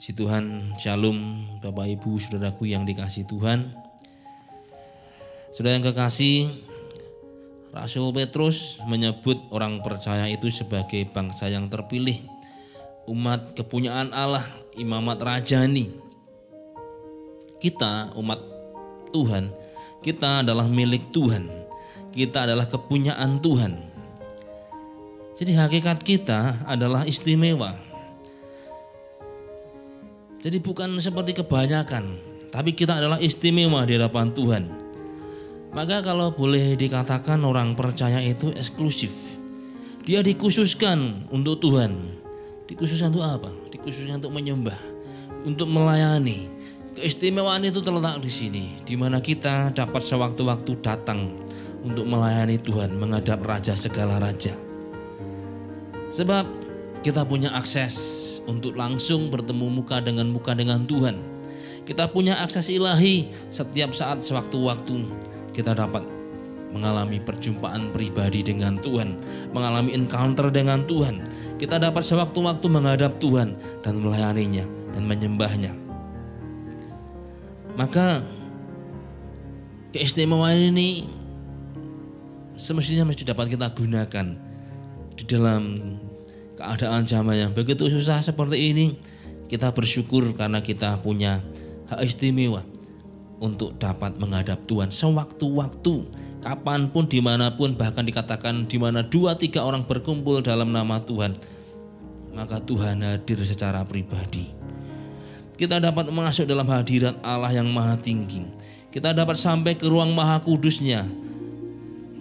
Puji Tuhan, Shalom Bapak Ibu Saudaraku yang dikasihi Tuhan. Saudara yang kekasih, Rasul Petrus menyebut orang percaya itu sebagai bangsa yang terpilih, umat kepunyaan Allah, imamat rajani. Kita umat Tuhan, kita adalah milik Tuhan, kita adalah kepunyaan Tuhan. Jadi hakikat kita adalah istimewa. Jadi bukan seperti kebanyakan, tapi kita adalah istimewa di hadapan Tuhan. Maka kalau boleh dikatakan orang percaya itu eksklusif. Dia dikhususkan untuk Tuhan. Dikhususkan untuk apa? Dikhususkan untuk menyembah, untuk melayani. Keistimewaan itu terletak di sini, di mana kita dapat sewaktu-waktu datang untuk melayani Tuhan, menghadap Raja segala raja. Sebab kita punya akses untuk langsung bertemu muka dengan Tuhan. Kita punya akses ilahi setiap saat sewaktu-waktu kita dapat mengalami perjumpaan pribadi dengan Tuhan, mengalami encounter dengan Tuhan. Kita dapat sewaktu-waktu menghadap Tuhan dan melayaninya dan menyembahnya. Maka keistimewaan ini semestinya mesti dapat kita gunakan di dalam keadaan zaman yang begitu susah seperti ini. Kita bersyukur karena kita punya hak istimewa untuk dapat menghadap Tuhan sewaktu-waktu, kapanpun, dimanapun. Bahkan dikatakan di mana 2-3 orang berkumpul dalam nama Tuhan, maka Tuhan hadir secara pribadi. Kita dapat masuk dalam hadirat Allah yang maha tinggi. Kita dapat sampai ke ruang maha kudusnya,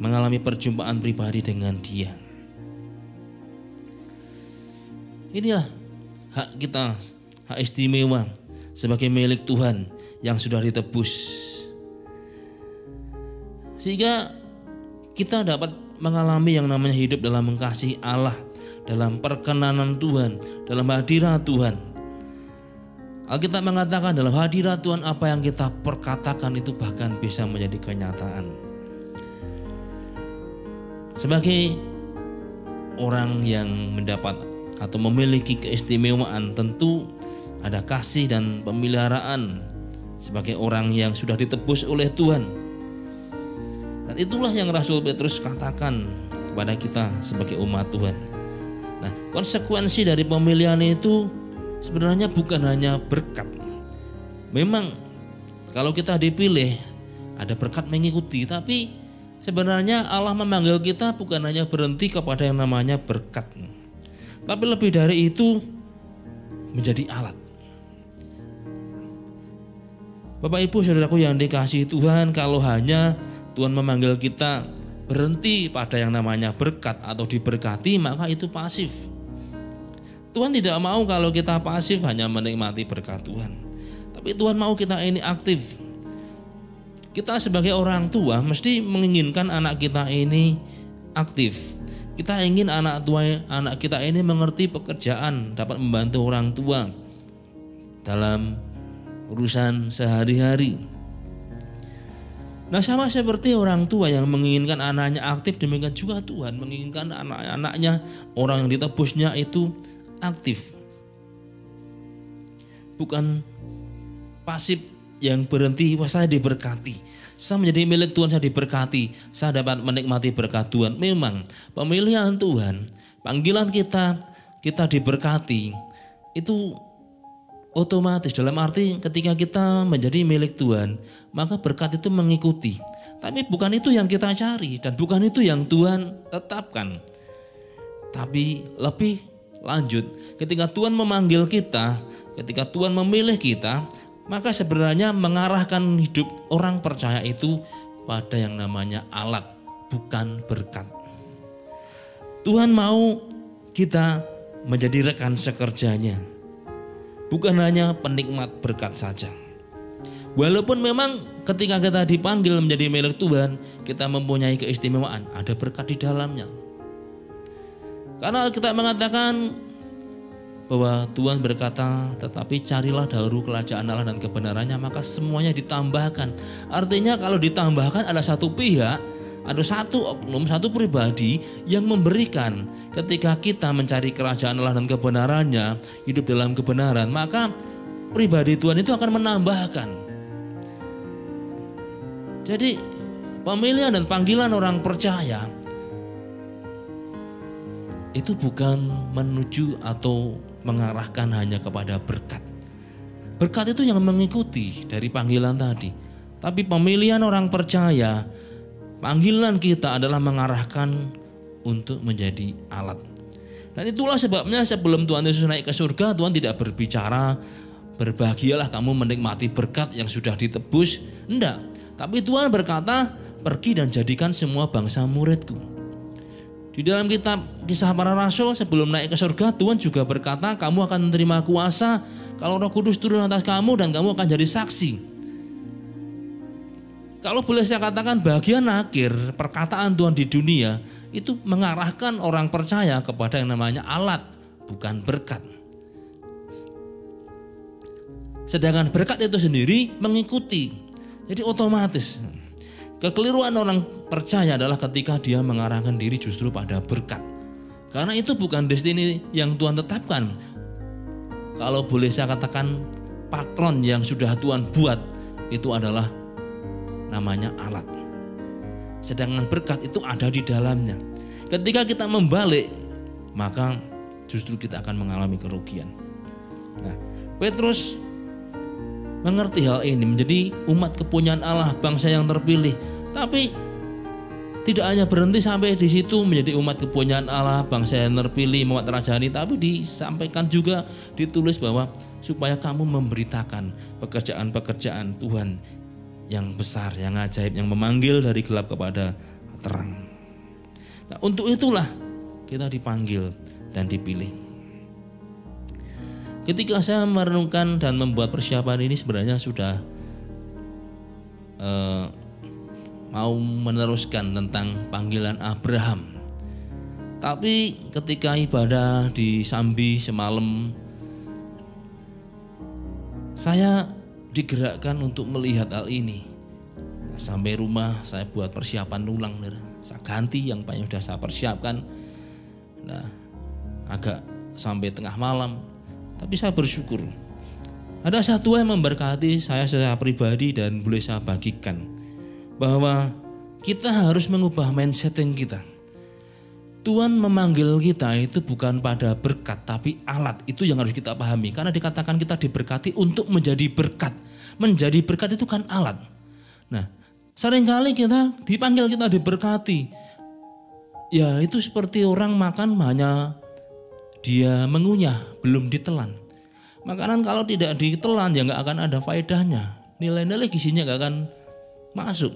mengalami perjumpaan pribadi dengan Dia. Inilah hak kita, hak istimewa sebagai milik Tuhan yang sudah ditebus. Sehingga kita dapat mengalami yang namanya hidup dalam mengasihi Allah, dalam perkenanan Tuhan, dalam hadirat Tuhan. Alkitab mengatakan dalam hadirat Tuhan apa yang kita perkatakan itu bahkan bisa menjadi kenyataan. Sebagai orang yang mendapat atau memiliki keistimewaan, tentu ada kasih dan pemeliharaan sebagai orang yang sudah ditebus oleh Tuhan. Dan itulah yang Rasul Petrus katakan kepada kita sebagai umat Tuhan. Nah, konsekuensi dari pemilihan itu sebenarnya bukan hanya berkat. Memang kalau kita dipilih ada berkat mengikuti, tapi sebenarnya Allah memanggil kita bukan hanya berhenti kepada yang namanya berkat, tapi lebih dari itu menjadi alat. Bapak Ibu Saudaraku yang dikasihi Tuhan, kalau hanya Tuhan memanggil kita berhenti pada yang namanya berkat atau diberkati, maka itu pasif. Tuhan tidak mau kalau kita pasif hanya menikmati berkat Tuhan. Tapi Tuhan mau kita ini aktif. Kita sebagai orang tua mesti menginginkan anak kita ini aktif. Kita ingin anak kita ini mengerti pekerjaan, dapat membantu orang tua dalam urusan sehari-hari. Nah, sama seperti orang tua yang menginginkan anaknya aktif, demikian juga Tuhan menginginkan anak-anaknya, orang yang ditebusnya itu aktif. Bukan pasif yang berhenti, wah saya diberkati, saya menjadi milik Tuhan, saya diberkati, saya dapat menikmati berkat Tuhan. Memang pemilihan Tuhan, panggilan kita diberkati, itu otomatis, dalam arti ketika kita menjadi milik Tuhan, maka berkat itu mengikuti. Tapi bukan itu yang kita cari dan bukan itu yang Tuhan tetapkan. Tapi lebih lanjut, ketika Tuhan memanggil kita, ketika Tuhan memilih kita, maka sebenarnya mengarahkan hidup orang percaya itu pada yang namanya alat, bukan berkat. Tuhan mau kita menjadi rekan sekerjanya, bukan hanya penikmat berkat saja. Walaupun memang ketika kita dipanggil menjadi milik Tuhan, kita mempunyai keistimewaan, ada berkat di dalamnya. Karena kita mengatakan bahwa Tuhan berkata, tetapi carilah dahulu kerajaan Allah dan kebenarannya, maka semuanya ditambahkan. Artinya kalau ditambahkan ada satu pihak, ada satu oknum, satu pribadi yang memberikan. Ketika kita mencari kerajaan Allah dan kebenarannya, hidup dalam kebenaran, maka pribadi Tuhan itu akan menambahkan. Jadi pemilihan dan panggilan orang percaya itu bukan menuju atau mengarahkan hanya kepada berkat. Berkat itu yang mengikuti dari panggilan tadi. Tapi pemilihan orang percaya, panggilan kita adalah mengarahkan untuk menjadi alat. Dan itulah sebabnya sebelum Tuhan Yesus naik ke surga, Tuhan tidak berbicara berbahagialah kamu menikmati berkat yang sudah ditebus. Enggak. Tapi Tuhan berkata, pergi dan jadikan semua bangsa muridku. Di dalam kitab Kisah Para Rasul sebelum naik ke surga, Tuhan juga berkata, kamu akan menerima kuasa kalau Roh Kudus turun atas kamu dan kamu akan jadi saksi. Kalau boleh saya katakan, bagian akhir perkataan Tuhan di dunia itu mengarahkan orang percaya kepada yang namanya alat, bukan berkat. Sedangkan berkat itu sendiri mengikuti. Jadi otomatis. Kekeliruan orang percaya adalah ketika dia mengarahkan diri justru pada berkat. Karena itu bukan destiny yang Tuhan tetapkan. Kalau boleh saya katakan, patron yang sudah Tuhan buat itu adalah namanya alat. Sedangkan berkat itu ada di dalamnya. Ketika kita membalik, maka justru kita akan mengalami kerugian. Nah, Petrus mengerti hal ini, menjadi umat kepunyaan Allah, bangsa yang terpilih. Tapi tidak hanya berhenti sampai di situ menjadi umat kepunyaan Allah, bangsa yang terpilih, umat rajani, tapi disampaikan juga, ditulis bahwa supaya kamu memberitakan pekerjaan-pekerjaan Tuhan yang besar, yang ajaib, yang memanggil dari gelap kepada terang. Nah, untuk itulah kita dipanggil dan dipilih. Ketika saya merenungkan dan membuat persiapan ini, sebenarnya sudah mau meneruskan tentang panggilan Abraham. Tapi ketika ibadah di Sambi semalam, saya digerakkan untuk melihat hal ini. Sampai rumah saya buat persiapan ulang, saya ganti yang banyak sudah saya persiapkan. Nah, agak sampai tengah malam, tapi saya bersyukur ada satu yang memberkati saya secara pribadi dan boleh saya bagikan, bahwa kita harus mengubah mindsetting kita. Tuhan memanggil kita itu bukan pada berkat, tapi alat. Itu yang harus kita pahami. Karena dikatakan kita diberkati untuk menjadi berkat. Menjadi berkat itu kan alat. Nah, seringkali kita dipanggil, kita diberkati. Ya, itu seperti orang makan hanya dia mengunyah, belum ditelan. Makanan kalau tidak ditelan ya nggak akan ada faedahnya. Nilai-nilai gizinya nggak akan masuk.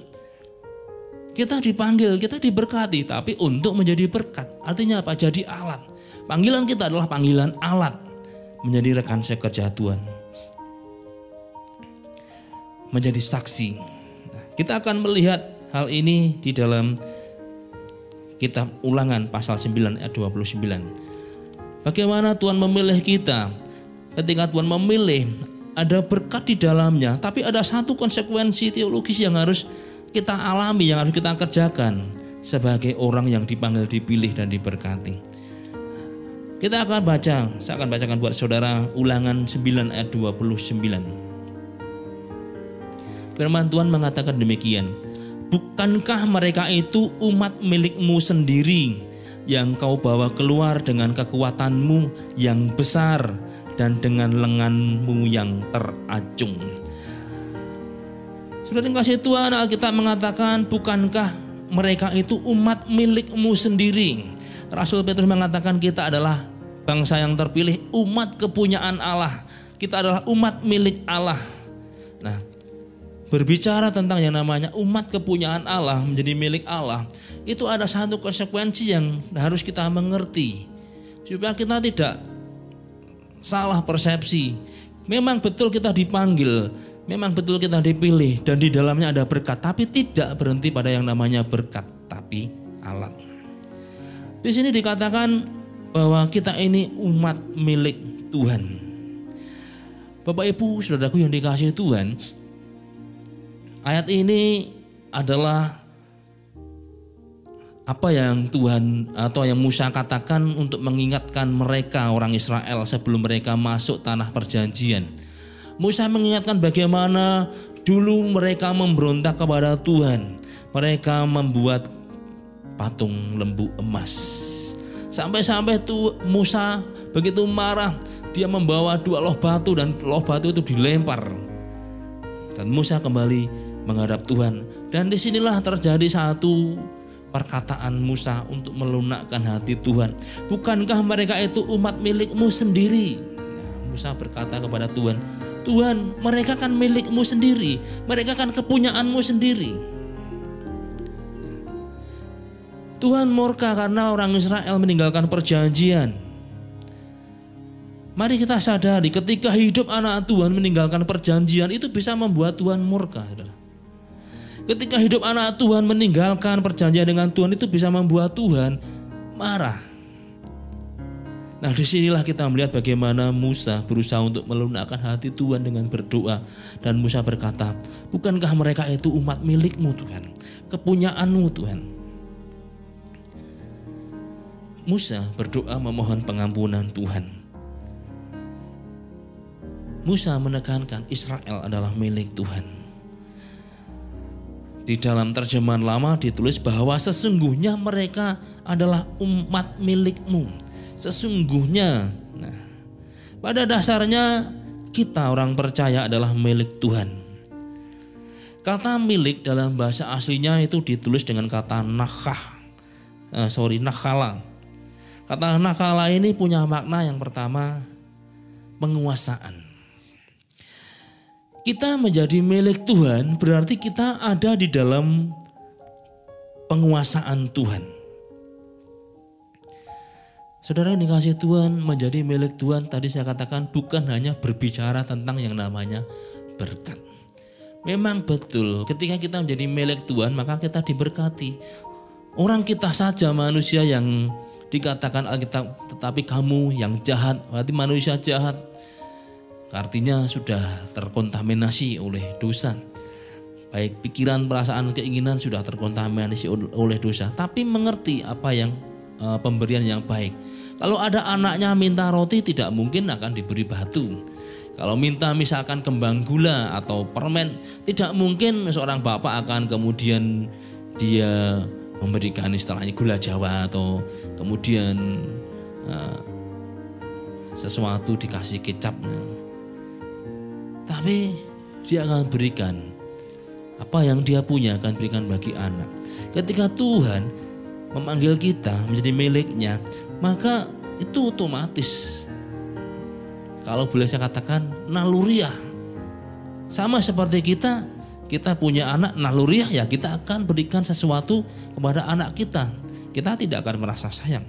Kita dipanggil, kita diberkati, tapi untuk menjadi berkat. Artinya apa? Jadi alat. Panggilan kita adalah panggilan alat, menjadi rekan sekerja Tuhan, menjadi saksi. Nah, kita akan melihat hal ini di dalam kitab Ulangan pasal 9 ayat 29. Bagaimana Tuhan memilih kita? Ketika Tuhan memilih, ada berkat di dalamnya, tapi ada satu konsekuensi teologis yang harus kita alami, yang harus kita kerjakan sebagai orang yang dipanggil, dipilih, dan diberkati. Kita akan baca, saya akan bacakan buat saudara Ulangan 9 ayat 29. Firman Tuhan mengatakan demikian. Bukankah mereka itu umat milikmu sendiri yang kau bawa keluar dengan kekuatanmu yang besar dan dengan lenganmu yang teracung? Sudah dikasih Tuhan, Alkitab mengatakan, bukankah mereka itu umat milikmu sendiri? Rasul Petrus mengatakan kita adalah bangsa yang terpilih, umat kepunyaan Allah. Kita adalah umat milik Allah. Nah, berbicara tentang yang namanya umat kepunyaan Allah, menjadi milik Allah, itu ada satu konsekuensi yang harus kita mengerti, supaya kita tidak salah persepsi. Memang betul kita dipanggil, memang betul kita dipilih, dan di dalamnya ada berkat, tapi tidak berhenti pada yang namanya berkat, tapi alat. Di sini dikatakan bahwa kita ini umat milik Tuhan. Bapak Ibu saudaraku yang dikasihi Tuhan, ayat ini adalah apa yang Tuhan atau yang Musa katakan untuk mengingatkan mereka orang Israel sebelum mereka masuk tanah perjanjian. Musa mengingatkan bagaimana dulu mereka memberontak kepada Tuhan. Mereka membuat patung lembu emas. Sampai-sampai Musa begitu marah, dia membawa 2 loh batu dan loh batu itu dilempar. Dan Musa kembali menghadap Tuhan. Dan disinilah terjadi satu perkataan Musa untuk melunakkan hati Tuhan. Bukankah mereka itu umat milikmu sendiri? Nah, Musa berkata kepada Tuhan, Tuhan, mereka kan milikmu sendiri. Mereka kan kepunyaanmu sendiri. Tuhan murka karena orang Israel meninggalkan perjanjian. Mari kita sadari ketika hidup anak Tuhan meninggalkan perjanjian itu bisa membuat Tuhan murka. Ketika hidup anak Tuhan meninggalkan perjanjian dengan Tuhan itu bisa membuat Tuhan marah. Nah, disinilah kita melihat bagaimana Musa berusaha untuk melunakkan hati Tuhan dengan berdoa. Dan Musa berkata, bukankah mereka itu umat milikmu Tuhan, kepunyaanmu Tuhan. Musa berdoa memohon pengampunan Tuhan. Musa menekankan Israel adalah milik Tuhan. Di dalam terjemahan lama ditulis bahwa sesungguhnya mereka adalah umat milikmu. Sesungguhnya. Nah, pada dasarnya kita orang percaya adalah milik Tuhan. Kata milik dalam bahasa aslinya itu ditulis dengan kata nakhala. Kata nakhala ini punya makna yang pertama, penguasaan. Kita menjadi milik Tuhan berarti kita ada di dalam penguasaan Tuhan. Saudara yang dikasihi Tuhan, menjadi milik Tuhan tadi saya katakan bukan hanya berbicara tentang yang namanya berkat. Memang betul ketika kita menjadi milik Tuhan maka kita diberkati. Orang kita saja manusia yang dikatakan Alkitab, tetapi kamu yang jahat, berarti manusia jahat. Artinya sudah terkontaminasi oleh dosa. Baik pikiran, perasaan, keinginan sudah terkontaminasi oleh dosa. Tapi mengerti apa yang pemberian yang baik. Kalau ada anaknya minta roti tidak mungkin akan diberi batu. Kalau minta misalkan kembang gula atau permen, tidak mungkin seorang bapak akan kemudian dia memberikan istilahnya gula Jawa atau kemudian sesuatu dikasih kecapnya. Tapi dia akan berikan apa yang dia punya, akan berikan bagi anak. Ketika Tuhan memanggil kita menjadi miliknya, maka itu otomatis, kalau boleh saya katakan, naluriah. Sama seperti kita punya anak, naluriah ya kita akan berikan sesuatu kepada anak kita. Kita tidak akan merasa sayang.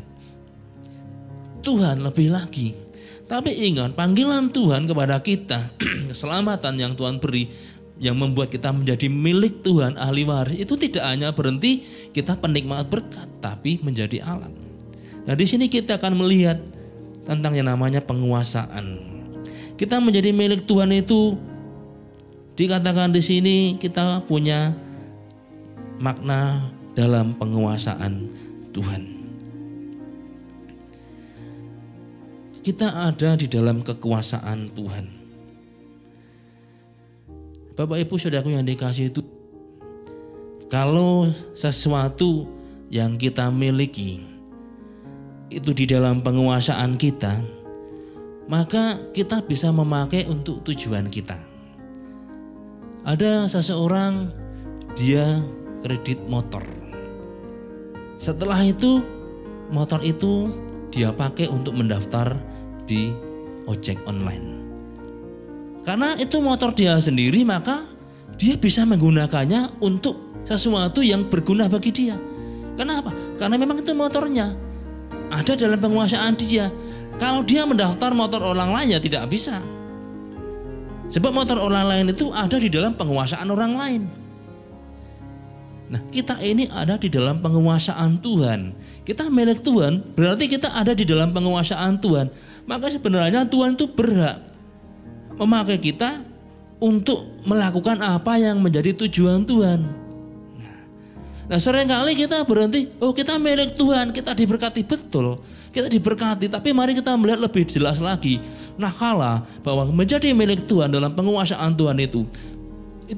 Tuhan lebih lagi. Tapi ingat, panggilan Tuhan kepada kita, keselamatan yang Tuhan beri, yang membuat kita menjadi milik Tuhan, ahli waris, itu tidak hanya berhenti kita penikmat berkat, tapi menjadi alat. Nah, di sini kita akan melihat tentang yang namanya penguasaan. Kita menjadi milik Tuhan itu dikatakan di sini kita punya makna dalam penguasaan Tuhan. Kita ada di dalam kekuasaan Tuhan. Bapak Ibu Saudaraku yang dikasihi itu, kalau sesuatu yang kita miliki itu di dalam penguasaan kita, maka kita bisa memakai untuk tujuan kita. Ada seseorang dia kredit motor. Setelah itu motor itu dia pakai untuk mendaftar di ojek online. Karena itu motor dia sendiri, maka dia bisa menggunakannya untuk sesuatu yang berguna bagi dia. Kenapa? Karena memang itu motornya ada dalam penguasaan dia. Kalau dia mendaftar motor orang lain ya tidak bisa. Sebab motor orang lain itu ada di dalam penguasaan orang lain. Nah, kita ini ada di dalam penguasaan Tuhan. Kita milik Tuhan, berarti kita ada di dalam penguasaan Tuhan. Maka sebenarnya Tuhan itu berhak memakai kita untuk melakukan apa yang menjadi tujuan Tuhan. Nah, Nah seringkali kita berhenti, oh kita milik Tuhan, kita diberkati, betul. Kita diberkati, tapi mari kita melihat lebih jelas lagi. Nah kala bahwa menjadi milik Tuhan dalam penguasaan Tuhan itu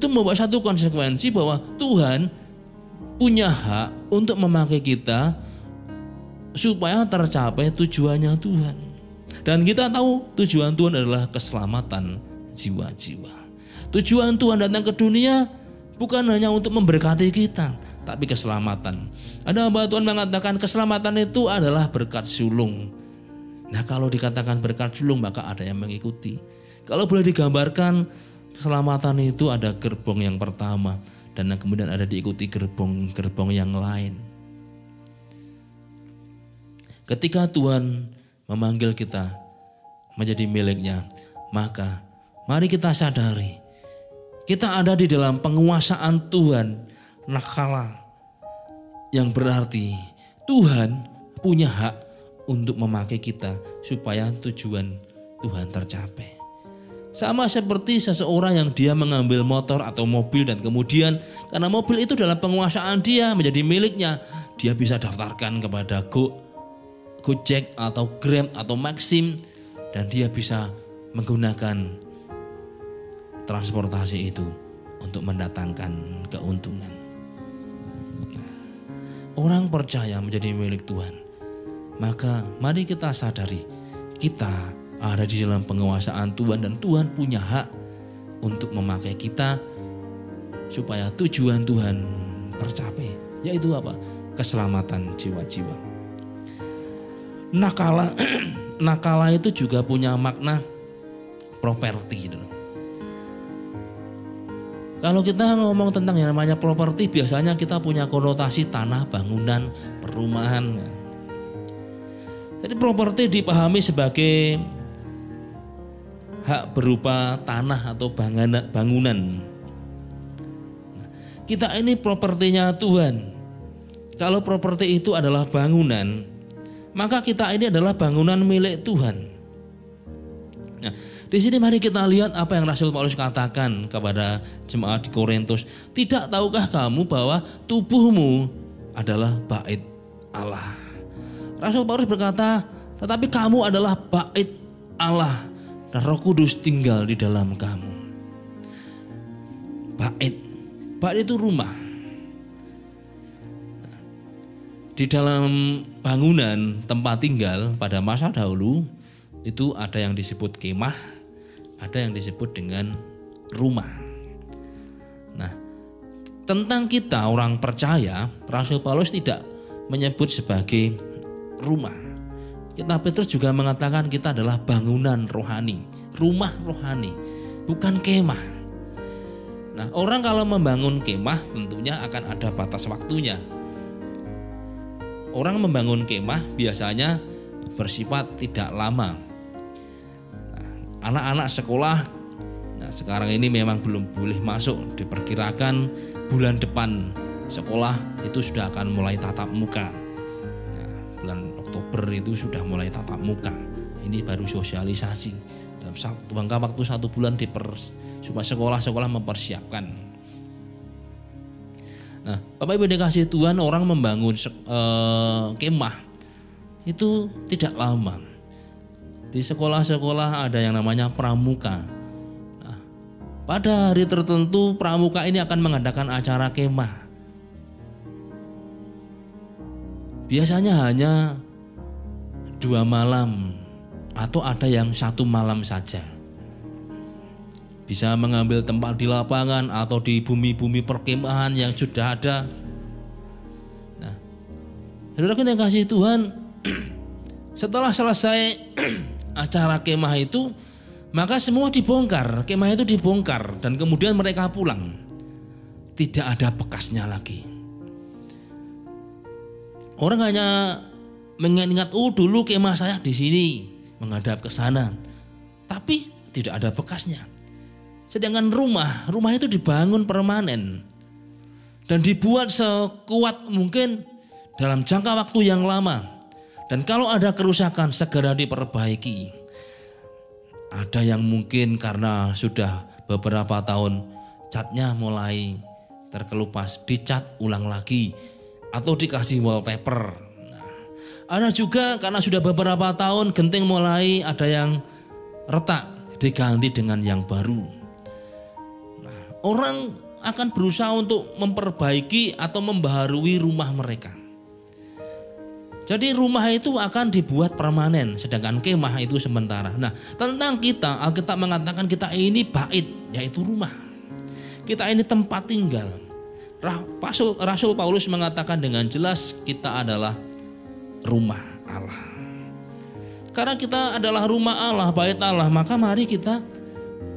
membawa satu konsekuensi bahwa Tuhan punya hak untuk memakai kita supaya tercapai tujuannya Tuhan. Dan kita tahu tujuan Tuhan adalah keselamatan jiwa-jiwa. Tujuan Tuhan datang ke dunia bukan hanya untuk memberkati kita, tapi keselamatan. Ada hamba Tuhan mengatakan keselamatan itu adalah berkat sulung. Nah kalau dikatakan berkat sulung maka ada yang mengikuti. Kalau boleh digambarkan, keselamatan itu ada gerbong yang pertama dan kemudian ada diikuti gerbong-gerbong yang lain. Ketika Tuhan memanggil kita menjadi miliknya, maka mari kita sadari kita ada di dalam penguasaan Tuhan. Nakala yang berarti Tuhan punya hak untuk memakai kita supaya tujuan Tuhan tercapai. Sama seperti seseorang yang dia mengambil motor atau mobil dan kemudian karena mobil itu dalam penguasaan dia menjadi miliknya, dia bisa daftarkan kepada Gojek atau Grab atau Maxim dan dia bisa menggunakan transportasi itu untuk mendatangkan keuntungan. Orang percaya menjadi milik Tuhan, maka mari kita sadari kita ada di dalam penguasaan Tuhan dan Tuhan punya hak untuk memakai kita supaya tujuan Tuhan tercapai, yaitu apa? Keselamatan jiwa-jiwa. Nakala itu juga punya makna properti. Kalau kita ngomong tentang yang namanya properti, biasanya kita punya konotasi tanah, bangunan, perumahan. Jadi properti dipahami sebagai hak berupa tanah atau bangunan. Kita ini propertinya Tuhan. Kalau properti itu adalah bangunan, maka kita ini adalah bangunan milik Tuhan. Nah, di sini mari kita lihat apa yang Rasul Paulus katakan kepada jemaat di Korintus. Tidak tahukah kamu bahwa tubuhmu adalah bait Allah? Rasul Paulus berkata, tetapi kamu adalah bait Allah dan Roh Kudus tinggal di dalam kamu. Bait itu rumah. Di dalam bangunan tempat tinggal pada masa dahulu itu ada yang disebut kemah, ada yang disebut dengan rumah. Nah, tentang kita orang percaya, Rasul Paulus tidak menyebut sebagai rumah. Kita Petrus juga mengatakan kita adalah bangunan rohani, rumah rohani, bukan kemah. Nah, orang kalau membangun kemah tentunya akan ada batas waktunya. Orang membangun kemah biasanya bersifat tidak lama. Anak-anak sekolah, nah sekarang ini memang belum boleh masuk, diperkirakan bulan depan sekolah itu sudah akan mulai tatap muka. Nah, bulan Oktober itu sudah mulai tatap muka. Ini baru sosialisasi. Dalam jangka waktu 1 bulan supaya sekolah-sekolah mempersiapkan. Nah, Bapak Ibu dikasih Tuhan, orang membangun kemah itu tidak lama. Di sekolah-sekolah ada yang namanya pramuka. Nah, pada hari tertentu pramuka ini akan mengadakan acara kemah. Biasanya hanya 2 malam atau ada yang 1 malam saja. Bisa mengambil tempat di lapangan atau di bumi-bumi perkemahan yang sudah ada. Nah, saudara yang kasih Tuhan, setelah selesai acara kemah itu, maka semua dibongkar, kemah itu dibongkar dan kemudian mereka pulang. Tidak ada bekasnya lagi. Orang hanya mengingat, oh dulu kemah saya di sini, menghadap ke sana. Tapi tidak ada bekasnya. Sedangkan rumah itu dibangun permanen dan dibuat sekuat mungkin dalam jangka waktu yang lama. Dan kalau ada kerusakan segera diperbaiki. Ada yang mungkin karena sudah beberapa tahun catnya mulai terkelupas, dicat ulang lagi atau dikasih wallpaper. Nah, ada juga karena sudah beberapa tahun genting mulai ada yang retak, diganti dengan yang baru. Nah, orang akan berusaha untuk memperbaiki atau membaharui rumah mereka. Jadi rumah itu akan dibuat permanen, sedangkan kemah itu sementara. Nah, tentang kita, Alkitab mengatakan kita ini bait, yaitu rumah. Kita ini tempat tinggal. Rasul Paulus mengatakan dengan jelas kita adalah rumah Allah. Karena kita adalah rumah Allah, bait Allah, maka mari kita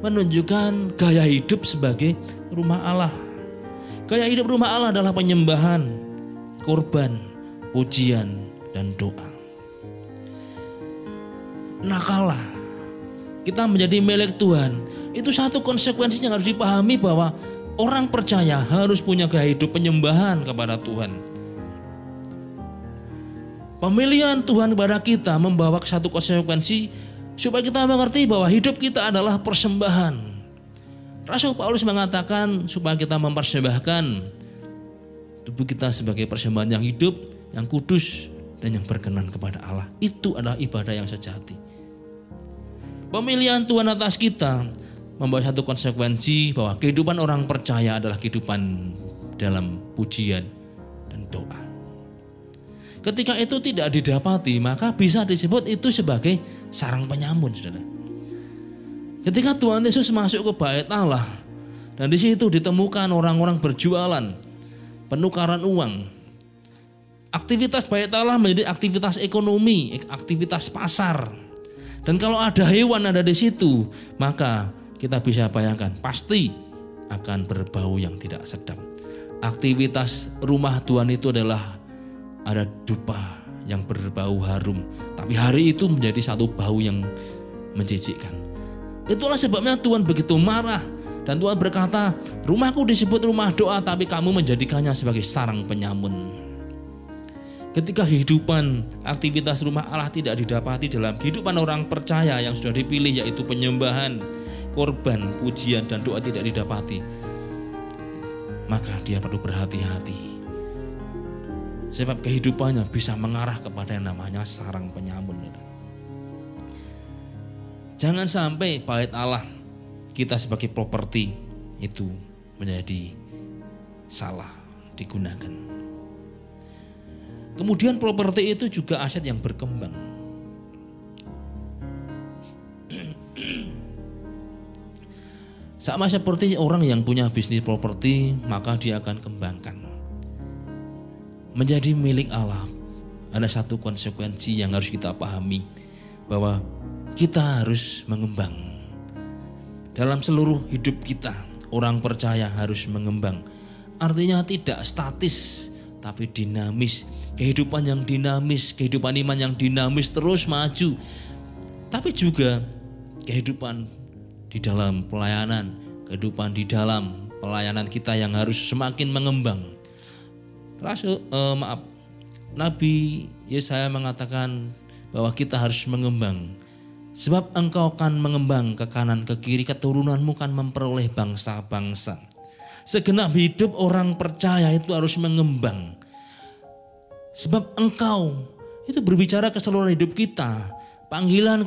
menunjukkan gaya hidup sebagai rumah Allah. Gaya hidup rumah Allah adalah penyembahan, korban, pujian, dan doa. Nah, kala kita menjadi milik Tuhan, itu satu konsekuensi yang harus dipahami bahwa orang percaya harus punya gaya hidup penyembahan kepada Tuhan. Pemilihan Tuhan kepada kita membawa satu konsekuensi supaya kita mengerti bahwa hidup kita adalah persembahan. Rasul Paulus mengatakan supaya kita mempersembahkan tubuh kita sebagai persembahan yang hidup, yang kudus, dan yang berkenan kepada Allah. Itu adalah ibadah yang sejati. Pemilihan Tuhan atas kita membawa satu konsekuensi bahwa kehidupan orang percaya adalah kehidupan dalam pujian dan doa. Ketika itu tidak didapati, maka bisa disebut itu sebagai sarang penyamun, saudara. Ketika Tuhan Yesus masuk ke bait Allah, dan di situ ditemukan orang-orang berjualan, penukaran uang. Aktivitas bait Allah menjadi aktivitas ekonomi, aktivitas pasar. Dan kalau ada hewan ada di situ, maka kita bisa bayangkan pasti akan berbau yang tidak sedap. Aktivitas rumah Tuhan itu adalah ada dupa yang berbau harum, tapi hari itu menjadi satu bau yang menjijikkan. Itulah sebabnya Tuhan begitu marah dan Tuhan berkata, rumahku disebut rumah doa, tapi kamu menjadikannya sebagai sarang penyamun. Ketika kehidupan aktivitas rumah Allah tidak didapati dalam kehidupan orang percaya yang sudah dipilih, yaitu penyembahan, korban, pujian, dan doa tidak didapati, maka dia perlu berhati-hati. Sebab kehidupannya bisa mengarah kepada yang namanya sarang penyamun. Jangan sampai bait Allah kita sebagai properti itu menjadi salah digunakan. Kemudian properti itu juga aset yang berkembang. Sama seperti orang yang punya bisnis properti, maka dia akan kembangkan. Menjadi milik Allah, ada satu konsekuensi yang harus kita pahami, bahwa kita harus mengembang. Dalam seluruh hidup kita, orang percaya harus mengembang. Artinya tidak statis, tapi dinamis. Kehidupan yang dinamis, kehidupan iman yang dinamis terus maju. Tapi juga kehidupan di dalam pelayanan, kehidupan di dalam pelayanan kita yang harus semakin mengembang. Nabi Yesaya mengatakan bahwa kita harus mengembang. Sebab engkau akan mengembang ke kanan ke kiri, keturunanmu kan memperoleh bangsa-bangsa. Segenap hidup orang percaya itu harus mengembang. Sebab engkau itu berbicara keseluruhan hidup kita, panggilan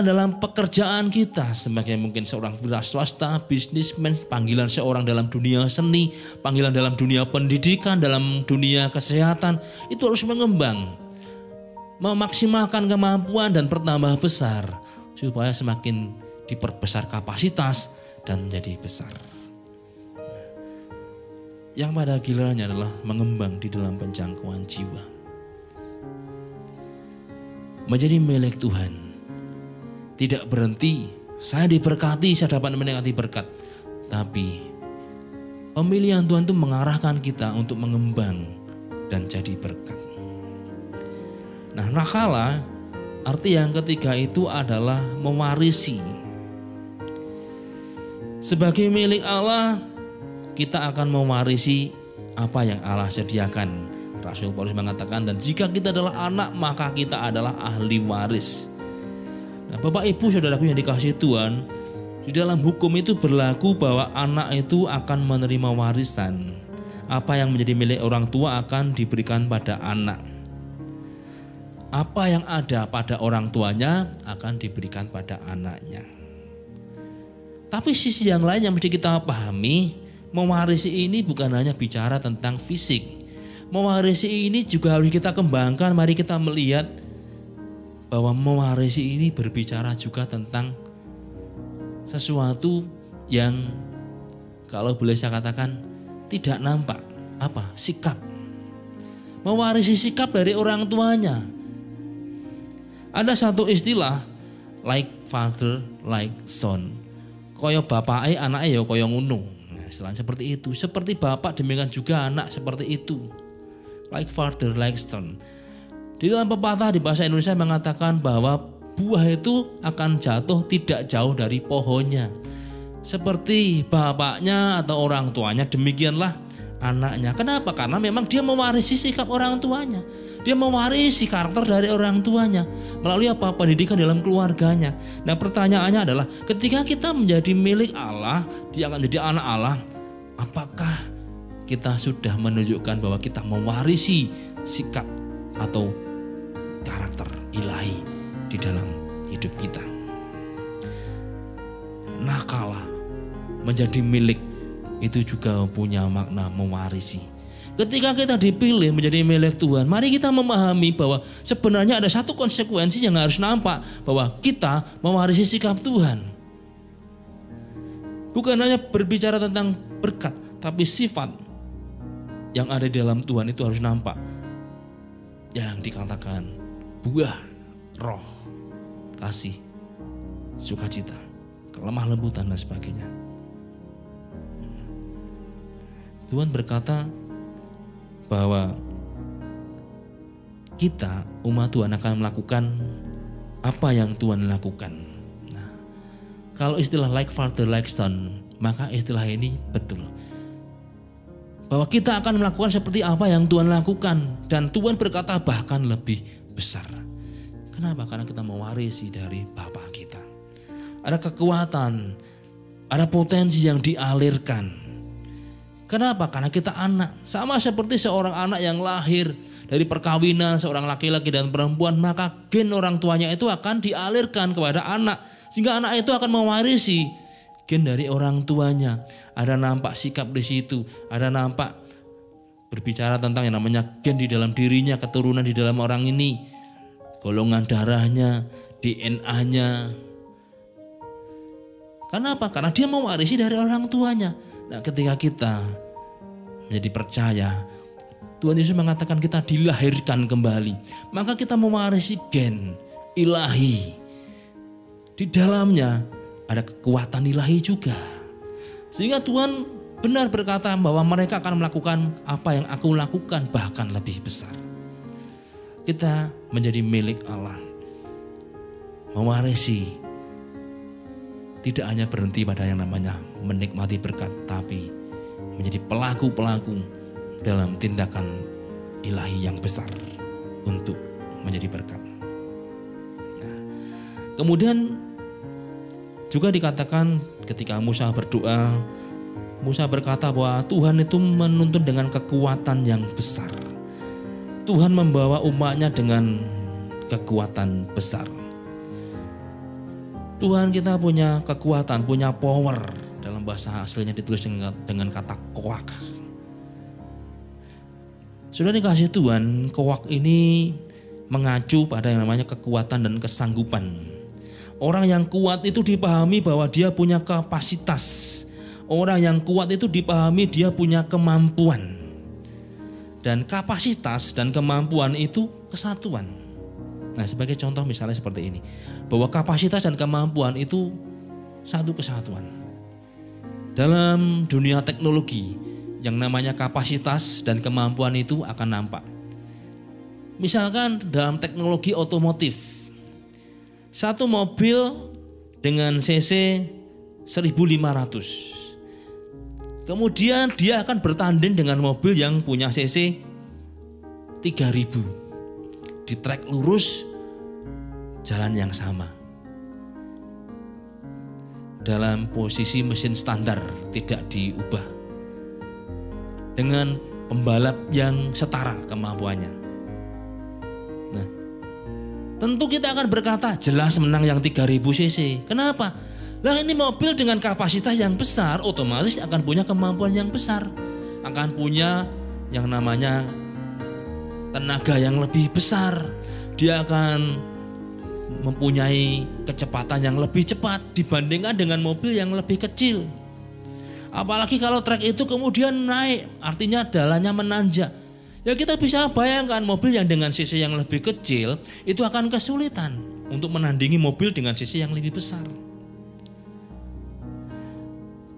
dalam pekerjaan kita sebagai mungkin seorang wira swasta, bisnismen, panggilan seorang dalam dunia seni, panggilan dalam dunia pendidikan, dalam dunia kesehatan, itu harus mengembang, memaksimalkan kemampuan dan bertambah besar supaya semakin diperbesar kapasitas dan menjadi besar. Yang pada gilirannya adalah mengembang di dalam penjangkauan jiwa. Menjadi milik Tuhan. Tidak berhenti, saya diberkati, saya dapat menikmati berkat. Tapi pemilihan Tuhan itu mengarahkan kita untuk mengembang dan jadi berkat. Nah, nakala arti yang ketiga itu adalah mewarisi. Sebagai milik Allah, kita akan mewarisi apa yang Allah sediakan. Rasul Paulus mengatakan, dan jika kita adalah anak, maka kita adalah ahli waris. Nah, Bapak Ibu saudaraku yang dikasihi Tuhan, Di dalam hukum itu berlaku bahwa anak itu akan menerima warisan. Apa yang menjadi milik orang tua akan diberikan pada anak. Apa yang ada pada orang tuanya akan diberikan pada anaknya. Tapi sisi yang lain yang mesti kita pahami, mewarisi ini bukan hanya bicara tentang fisik. Mewarisi ini juga harus kita kembangkan. Mari kita melihat bahwa mewarisi ini berbicara juga tentang sesuatu yang kalau boleh saya katakan tidak nampak. Apa? Sikap. Mewarisi sikap dari orang tuanya. Ada satu istilah like father, like son. Kaya bapake anake ya kaya ngono. Nah, istilahnya seperti itu. Seperti bapak demikian juga anak seperti itu. Like father, like son. Di dalam pepatah di bahasa Indonesia mengatakan bahwa buah itu akan jatuh tidak jauh dari pohonnya. Seperti bapaknya atau orang tuanya, demikianlah anaknya. Kenapa? Karena memang dia mewarisi sikap orang tuanya. Dia mewarisi karakter dari orang tuanya melalui apa? Pendidikan dalam keluarganya. Nah, pertanyaannya adalah ketika kita menjadi milik Allah, dia akan menjadi anak Allah, apakah kita sudah menunjukkan bahwa kita mewarisi sikap atau karakter ilahi di dalam hidup kita? Nakalah menjadi milik itu juga punya makna mewarisi. Ketika kita dipilih menjadi milik Tuhan, mari kita memahami bahwa sebenarnya ada satu konsekuensi yang harus nampak, bahwa kita mewarisi sikap Tuhan. Bukan hanya berbicara tentang berkat, tapi sifat yang ada di dalam Tuhan itu harus nampak. Yang dikatakan buah roh, kasih, sukacita, kelemah lembutan dan sebagainya. Tuhan berkata bahwa kita umat Tuhan akan melakukan apa yang Tuhan lakukan. Nah, kalau istilah like father like son, maka istilah ini betul. Bahwa kita akan melakukan seperti apa yang Tuhan lakukan, dan Tuhan berkata bahkan lebih besar. Kenapa? Karena kita mewarisi dari Bapa kita. Ada kekuatan, ada potensi yang dialirkan. Kenapa? Karena kita anak. Sama seperti seorang anak yang lahir dari perkawinan seorang laki-laki dan perempuan, maka gen orang tuanya itu akan dialirkan kepada anak. Sehingga anak itu akan mewarisi gen dari orang tuanya. Ada nampak sikap di situ, ada nampak berbicara tentang yang namanya gen di dalam dirinya, keturunan di dalam orang ini, golongan darahnya, DNA-nya. Kenapa? Karena dia mewarisi dari orang tuanya. Nah, ketika kita menjadi percaya, Tuhan Yesus mengatakan kita dilahirkan kembali, maka kita mewarisi gen ilahi. Di dalamnya ada kekuatan ilahi juga. Sehingga Tuhan benar berkata bahwa mereka akan melakukan apa yang aku lakukan, bahkan lebih besar. Kita menjadi milik Allah, mewarisi. Tidak hanya berhenti pada yang namanya menikmati berkat, tapi menjadi pelaku-pelaku dalam tindakan ilahi yang besar untuk menjadi berkat. Nah, kemudian juga dikatakan ketika Musa berdoa, Musa berkata bahwa Tuhan itu menuntun dengan kekuatan yang besar. Tuhan membawa umatnya dengan kekuatan besar. Tuhan kita punya kekuatan, punya power. Dalam bahasa aslinya ditulis dengan kata koak. Sudah dikasih Tuhan, koak ini mengacu pada yang namanya kekuatan dan kesanggupan. Orang yang kuat itu dipahami bahwa dia punya kapasitas. Orang yang kuat itu dipahami dia punya kemampuan. Dan kapasitas dan kemampuan itu kesatuan. Nah, sebagai contoh misalnya seperti ini, bahwa kapasitas dan kemampuan itu satu kesatuan. Dalam dunia teknologi, yang namanya kapasitas dan kemampuan itu akan nampak. Misalkan dalam teknologi otomotif, satu mobil dengan cc 1500, kemudian dia akan bertanding dengan mobil yang punya cc 3000. Di trek lurus, jalan yang sama. dalam posisi mesin standar, tidak diubah, dengan pembalap yang setara kemampuannya. Nah, tentu kita akan berkata jelas menang yang 3000 cc. Kenapa? Lah ini mobil dengan kapasitas yang besar, otomatis akan punya kemampuan yang besar, akan punya yang namanya tenaga yang lebih besar. Dia akan mempunyai kecepatan yang lebih cepat dibandingkan dengan mobil yang lebih kecil. Apalagi kalau trek itu kemudian naik, artinya jalannya menanjak. Ya kita bisa bayangkan mobil yang dengan cc yang lebih kecil itu akan kesulitan untuk menandingi mobil dengan cc yang lebih besar.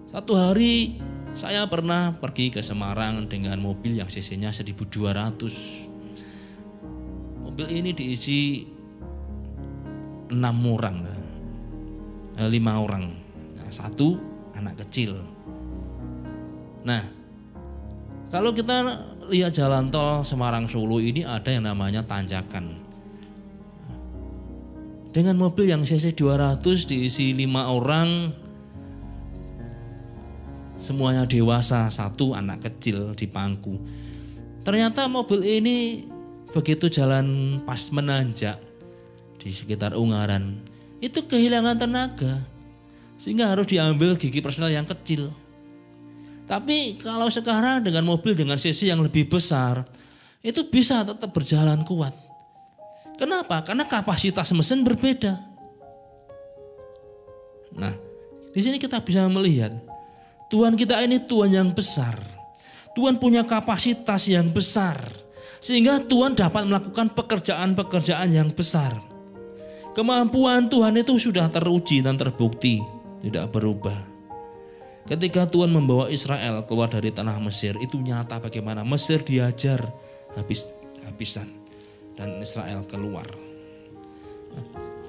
Satu hari saya pernah pergi ke Semarang dengan mobil yang cc-nya 1200. Mobil ini diisi 6 orang, 5 orang, nah, 1 anak kecil. Nah, kalau kita lihat jalan tol Semarang Solo ini ada yang namanya tanjakan. Dengan mobil yang cc 200 diisi 5 orang, semuanya dewasa, 1 anak kecil di pangku. Ternyata mobil ini begitu jalan pas menanjak di sekitar Ungaran itu kehilangan tenaga sehingga harus diambil gigi personel yang kecil. Tapi kalau sekarang dengan mobil dengan cc yang lebih besar itu bisa tetap berjalan kuat. Kenapa? Karena kapasitas mesin berbeda. Nah, di sini kita bisa melihat Tuhan kita ini Tuhan yang besar. Tuhan punya kapasitas yang besar sehingga Tuhan dapat melakukan pekerjaan-pekerjaan yang besar. Kemampuan Tuhan itu sudah teruji dan terbukti, tidak berubah. Ketika Tuhan membawa Israel keluar dari tanah Mesir, itu nyata bagaimana Mesir diajar habis-habisan dan Israel keluar.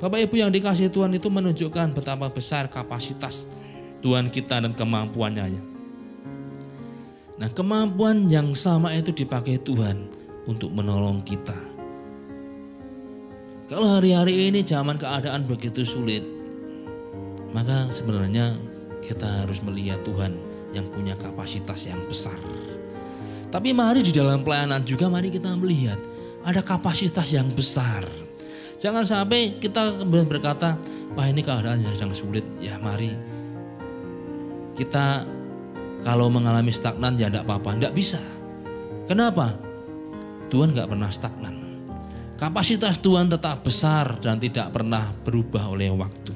Bapak Ibu yang dikasihi Tuhan, itu menunjukkan betapa besar kapasitas Tuhan kita dan kemampuannya. Nah, kemampuan yang sama itu dipakai Tuhan untuk menolong kita. Kalau hari-hari ini zaman keadaan begitu sulit, maka sebenarnya kita harus melihat Tuhan yang punya kapasitas yang besar. Tapi mari di dalam pelayanan juga mari kita melihat ada kapasitas yang besar. Jangan sampai kita kemudian berkata, wah ini keadaan yang sedang sulit, ya mari kita kalau mengalami stagnan ya tidak apa-apa. Tidak bisa. Kenapa? Tuhan gak pernah stagnan. Kapasitas Tuhan tetap besar dan tidak pernah berubah oleh waktu.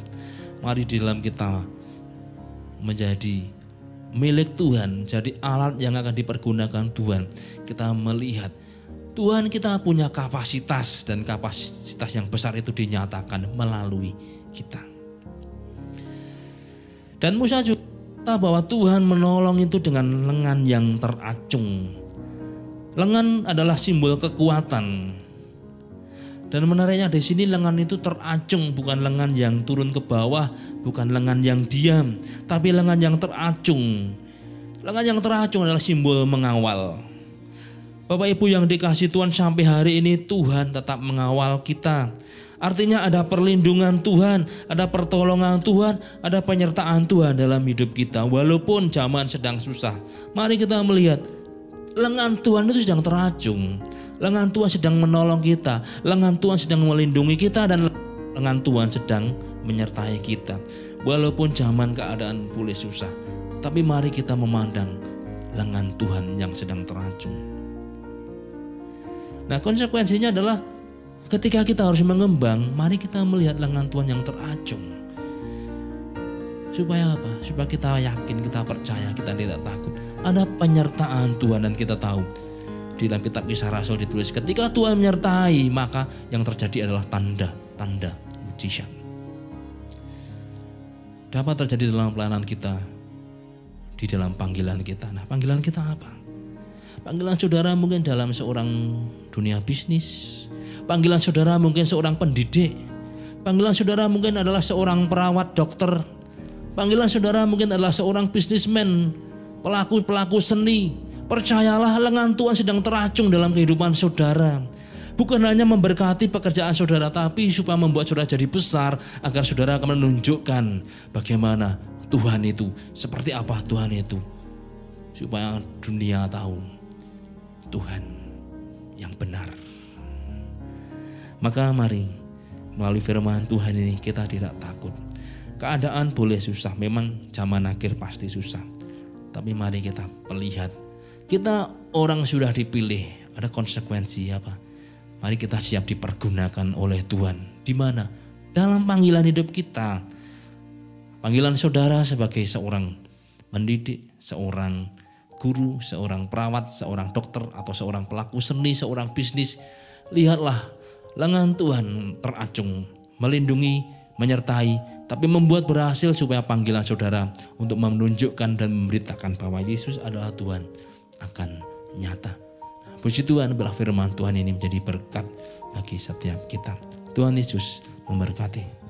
Mari di dalam kita menjadi milik Tuhan, jadi alat yang akan dipergunakan Tuhan. Kita melihat Tuhan kita punya kapasitas dan kapasitas yang besar itu dinyatakan melalui kita. Dan Musa juga bahwa Tuhan menolong itu dengan lengan yang teracung. Lengan adalah simbol kekuatan. Dan menariknya di sini lengan itu teracung, bukan lengan yang turun ke bawah, bukan lengan yang diam, tapi lengan yang teracung. Lengan yang teracung adalah simbol mengawal. Bapak Ibu yang dikasihi Tuhan, sampai hari ini Tuhan tetap mengawal kita. Artinya ada perlindungan Tuhan, ada pertolongan Tuhan, ada penyertaan Tuhan dalam hidup kita. Walaupun zaman sedang susah, mari kita melihat lengan Tuhan itu sedang teracung. Lengan Tuhan sedang menolong kita, lengan Tuhan sedang melindungi kita, dan lengan Tuhan sedang menyertai kita. Walaupun zaman keadaan boleh susah, tapi mari kita memandang lengan Tuhan yang sedang teracung. Nah, konsekuensinya adalah ketika kita harus mengembang, mari kita melihat lengan Tuhan yang teracung. Supaya apa? Supaya kita yakin, kita percaya, kita tidak takut. Ada penyertaan Tuhan dan kita tahu. Di dalam kitab Kisah Rasul ditulis, ketika Tuhan menyertai, maka yang terjadi adalah tanda-tanda mujizat. Dapat terjadi dalam pelayanan kita, di dalam panggilan kita. Nah, panggilan kita apa? Panggilan saudara mungkin dalam seorang dunia bisnis. Panggilan saudara mungkin seorang pendidik. Panggilan saudara mungkin adalah seorang perawat, dokter. Panggilan saudara mungkin adalah seorang bisnismen, pelaku seni. Percayalah, lengan Tuhan sedang teracung dalam kehidupan saudara. Bukan hanya memberkati pekerjaan saudara, tapi supaya membuat saudara jadi besar, agar saudara akan menunjukkan bagaimana Tuhan itu, seperti apa Tuhan itu. Supaya dunia tahu Tuhan yang benar. Maka mari melalui firman Tuhan ini kita tidak takut. Keadaan boleh susah, memang zaman akhir pasti susah. Tapi mari kita melihat, kita orang sudah dipilih, ada konsekuensi apa? Mari kita siap dipergunakan oleh Tuhan. Di mana? Dalam panggilan hidup kita. Panggilan saudara sebagai seorang pendidik, seorang guru, seorang perawat, seorang dokter, atau seorang pelaku seni, seorang bisnis. Lihatlah, lengan Tuhan teracung, melindungi, menyertai, tapi membuat berhasil supaya panggilan saudara untuk menunjukkan dan memberitakan bahwa Yesus adalah Tuhan akan nyata. Nah, puji Tuhan, bila firman Tuhan ini menjadi berkat bagi setiap kita. Tuhan Yesus memberkati.